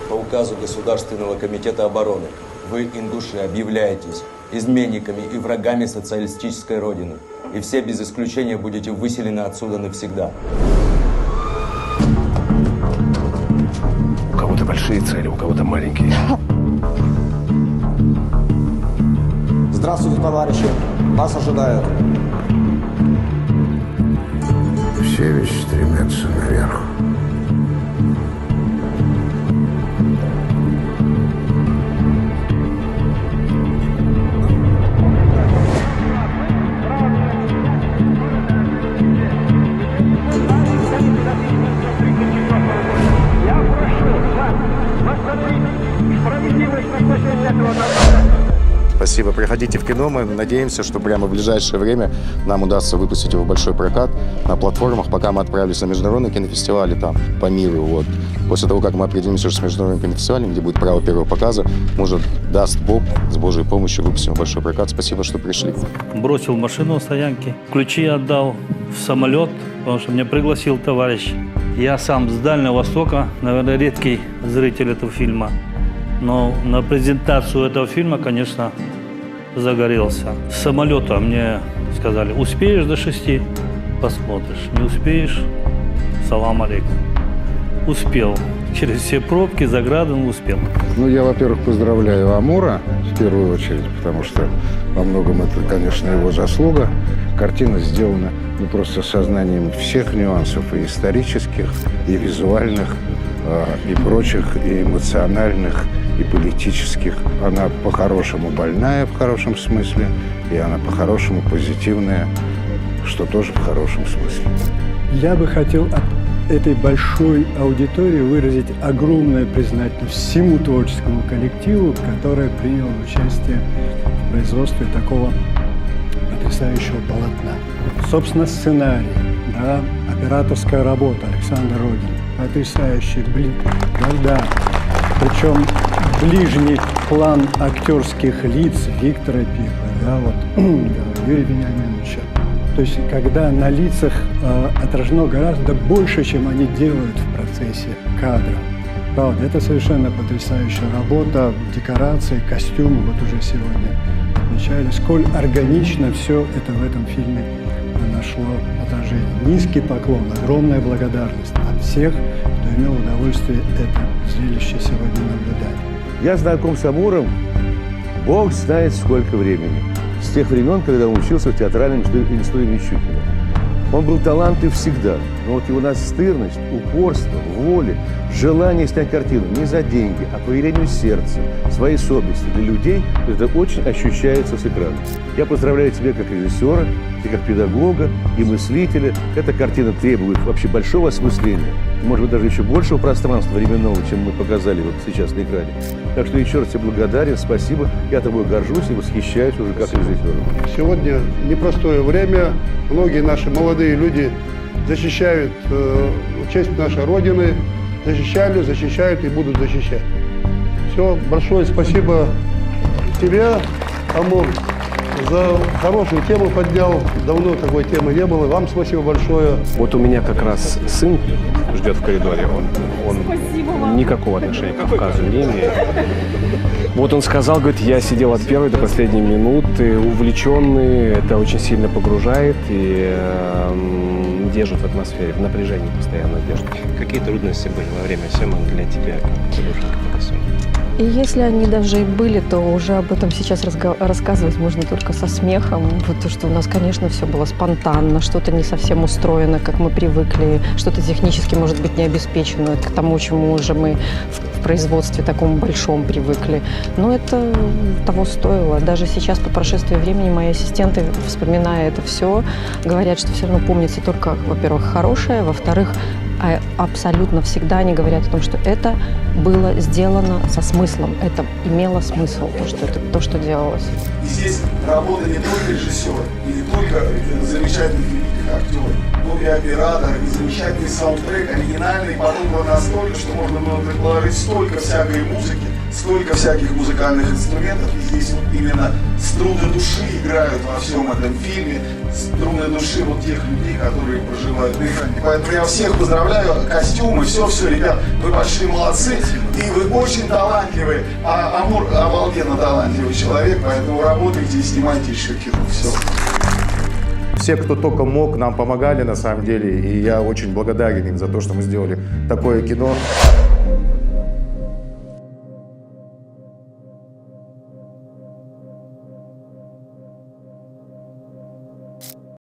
По указу Государственного комитета обороны вы, ингуши, объявляетесь изменниками и врагами социалистической Родины. И все без исключения будете выселены отсюда навсегда. У кого-то большие цели, у кого-то маленькие. Здравствуйте, товарищи. Вас ожидают. Все ведь стремятся наверх. Спасибо. Приходите в кино. Мы надеемся, что прямо в ближайшее время нам удастся выпустить его в большой прокат на платформах, пока мы отправились на международные кинофестивали там по миру. Вот. После того, как мы определимся с международным кинофестивалем, где будет право первого показа, может, даст Бог, с Божьей помощью выпустим в большой прокат. Спасибо, что пришли. Бросил машину на стоянке, ключи отдал в самолет, потому что меня пригласил товарищ. Я сам с Дальнего Востока, наверное, редкий зритель этого фильма. Но на презентацию этого фильма, конечно, загорелся. С самолета мне сказали: успеешь до 6, посмотришь. Не успеешь, салам алейкум. Успел. Через все пробки, заграды, но успел. Ну, я, во-первых, поздравляю Амура в первую очередь, потому что во многом это, конечно, его заслуга. Картина сделана просто сознанием всех нюансов и исторических, и визуальных, и прочих, и эмоциональных, и политических. Она по-хорошему больная в хорошем смысле, и она по-хорошему позитивная, что тоже в хорошем смысле. Я бы хотел от этой большой аудитории выразить огромное признательность всему творческому коллективу, который принял участие в производстве такого потрясающего полотна. Собственно, сценарий, да, операторская работа Александр Родин, потрясающий, да. Причем ближний план актерских лиц Виктора Пипа, да, вот, Юрия Вениаминовича. То есть, когда на лицах отражено гораздо больше, чем они делают в процессе кадра. Правда, это совершенно потрясающая работа, декорации, костюмы, вот уже сегодня отмечали, сколь органично все это в этом фильме нашло отражение. Низкий поклон, огромная благодарность от всех, кто имел удовольствие это зрелище сегодня наблюдать. Я знаком с Амуром, Бог знает сколько времени. С тех времен, когда он учился в театральном институте Мичурина. Он был талантлив всегда, но вот его настырность, упорство, воля, желание снять картину не за деньги, а по велению сердца, своей совести для людей, это очень ощущается с экрана. Я поздравляю тебя как режиссера, и как педагога, и мыслителя. Эта картина требует вообще большого осмысления, может быть, даже еще большего пространства временного, чем мы показали вот сейчас на экране. Так что еще раз тебе благодарен, спасибо. Я тобой горжусь и восхищаюсь уже как режиссером. Сегодня непростое время. Многие наши молодые люди защищают честь нашей Родины, защищали, защищают и будут защищать. Все, большое спасибо тебе, Амур, за хорошую тему поднял. Давно такой темы не было. Вам спасибо большое. Вот у меня как раз сын ждет в коридоре. Он никакого отношения к Кавказу не имеет. Вот он сказал, говорит, я сидел от первой до последней минуты, увлеченный, это очень сильно погружает и держит в атмосфере, в напряжении постоянно держит. Какие трудности были во время съемок для тебя, как художника фотосъемки? И если они даже и были, то уже об этом сейчас рассказывать можно только со смехом. Вот то, что у нас, конечно, все было спонтанно, что-то не совсем устроено, как мы привыкли, что-то технически, может быть, не обеспечено к тому, чему уже мы в производстве таком большом привыкли. Но это того стоило. Даже сейчас, по прошествии времени, мои ассистенты, вспоминая это все, говорят, что все равно помнится только, во-первых, хорошее, во-вторых, абсолютно всегда они говорят о том, что это было сделано со смыслом, это имело смысл, то, что делалось. И здесь работа не только режиссера, и не только замечательных великих актеров, но и оператор, и замечательный саундтрек, оригинальный, подобран настолько, что можно было предположить столько всякой музыки, столько всяких музыкальных инструментов, и здесь вот именно струны души играют во всем этом фильме, струны души вот тех людей, которые проживают на экране. Поэтому я всех поздравляю, костюмы, все, ребят, вы большие молодцы, и вы очень талантливые, а Амур обалденно талантливый человек, поэтому работайте и снимайте еще кино, все. Все, кто только мог, нам помогали на самом деле, и я очень благодарен им за то, что мы сделали такое кино.